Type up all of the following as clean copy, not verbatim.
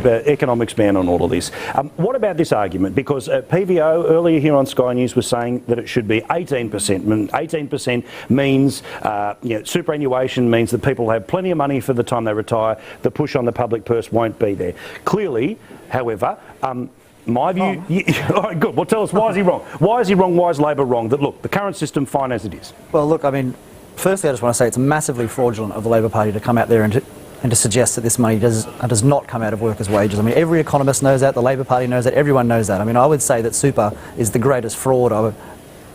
economics man on all of this. What about this argument? Because PVO earlier here on Sky News was saying that it should be 18%. And 18% means superannuation means that people have plenty of money for the time they retire. The push on the public purse won't be there. Clearly, however, my view... all right, good. Well, tell us, why is he wrong? Why is he wrong? Why is Labor wrong? That, look, the current system, fine as it is. Well, look, I mean, firstly, I just want to say it's massively fraudulent of the Labor Party to come out there and to suggest that this money does not come out of workers' wages. I mean, every economist knows that, the Labor Party knows that, everyone knows that. I mean, I would say that super is the greatest fraud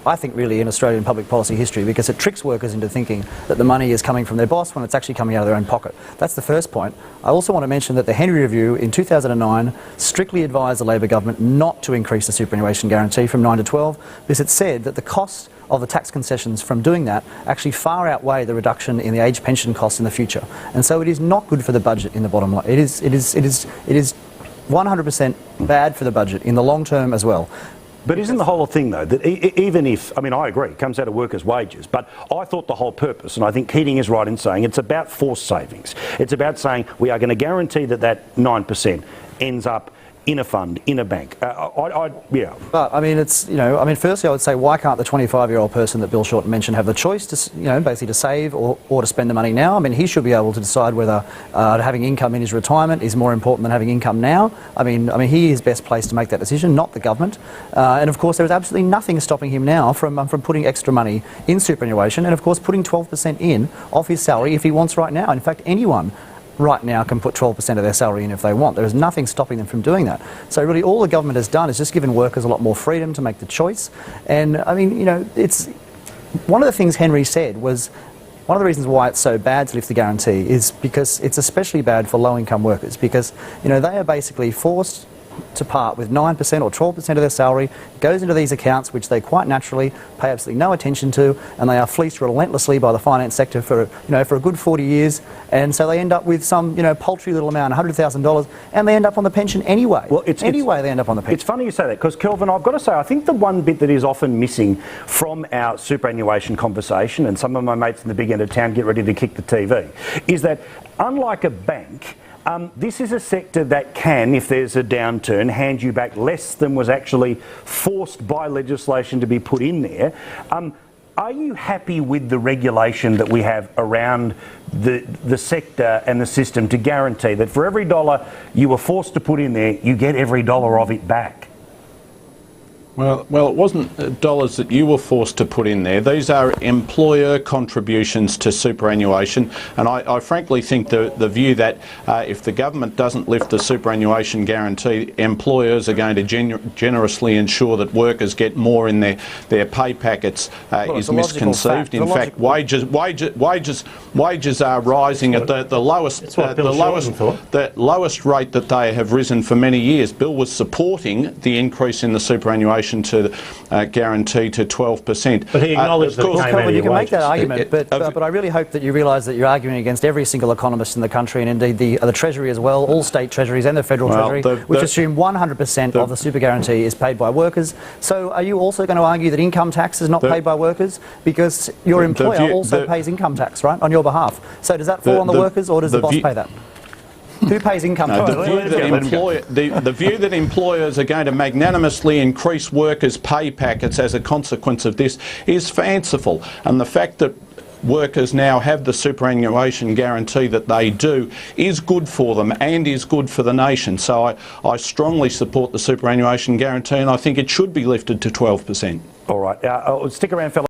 I think really in Australian public policy history, because it tricks workers into thinking that the money is coming from their boss when it's actually coming out of their own pocket. That's the first point. I also want to mention that the Henry Review in 2009 strictly advised the Labor government not to increase the superannuation guarantee from 9 to 12 because it said that the cost of the tax concessions from doing that actually far outweigh the reduction in the age pension costs in the future. And so it is not good for the budget in the bottom line. It is 100% bad for the budget in the long term as well. But isn't the whole thing, though, that even if, I mean, I agree, it comes out of workers' wages, but I thought the whole purpose, and I think Keating is right in saying it's about forced savings. It's about saying we are going to guarantee that that 9% ends up in a fund, in a bank. Yeah. But I mean, it's, I mean, firstly, I would say, why can't the 25-year-old person that Bill Shorten mentioned have the choice to, basically to save or to spend the money now? I mean, he should be able to decide whether having income in his retirement is more important than having income now. I mean, he is best placed to make that decision, not the government. And of course, there is absolutely nothing stopping him now from putting extra money in superannuation, and of course, putting 12% in off his salary if he wants right now. In fact, anyone right now can put 12% of their salary in if they want. There is nothing stopping them from doing that. So really all the government has done is just given workers a lot more freedom to make the choice. And I mean, it's one of the things Henry said was one of the reasons why it's so bad to lift the guarantee is because it's especially bad for low-income workers, because they are basically forced to part with 9% or 12% of their salary, goes into these accounts which they quite naturally pay absolutely no attention to, and they are fleeced relentlessly by the finance sector for for a good 40 years, and so they end up with some paltry little amount, $100,000, and they end up on the pension anyway. Well, they end up on the pension. It's funny you say that, because Kelvin, I've got to say, I think the one bit that is often missing from our superannuation conversation, and some of my mates in the big end of town get ready to kick the TV, is that unlike a bank, this is a sector that can, if there's a downturn, hand you back less than was actually forced by legislation to be put in there. Are you happy with the regulation that we have around the sector and the system to guarantee that for every dollar you were forced to put in there, you get every dollar of it back? Well, it wasn't dollars that you were forced to put in there. These are employer contributions to superannuation, and I frankly think the view that if the government doesn't lift the superannuation guarantee, employers are going to generously ensure that workers get more in their pay packets is misconceived. In fact, wages are rising at the lowest rate that they have risen for many years. Bill was supporting the increase in the superannuation to guarantee to 12%. But he acknowledged that you can make that argument, but I really hope that you realise that you're arguing against every single economist in the country, and indeed the Treasury as well, all state treasuries and the federal treasury, which assume 100% of the super guarantee is paid by workers. So are you also going to argue that income tax is not paid by workers? Because your employer also pays income tax, right, on your behalf. So does that fall on the workers, or does the boss pay that? Who pays income tax? The view that employers are going to magnanimously increase workers' pay packets as a consequence of this is fanciful, and the fact that workers now have the superannuation guarantee that they do is good for them and is good for the nation. So I strongly support the superannuation guarantee, and I think it should be lifted to 12%. All right. Stick around, fellas.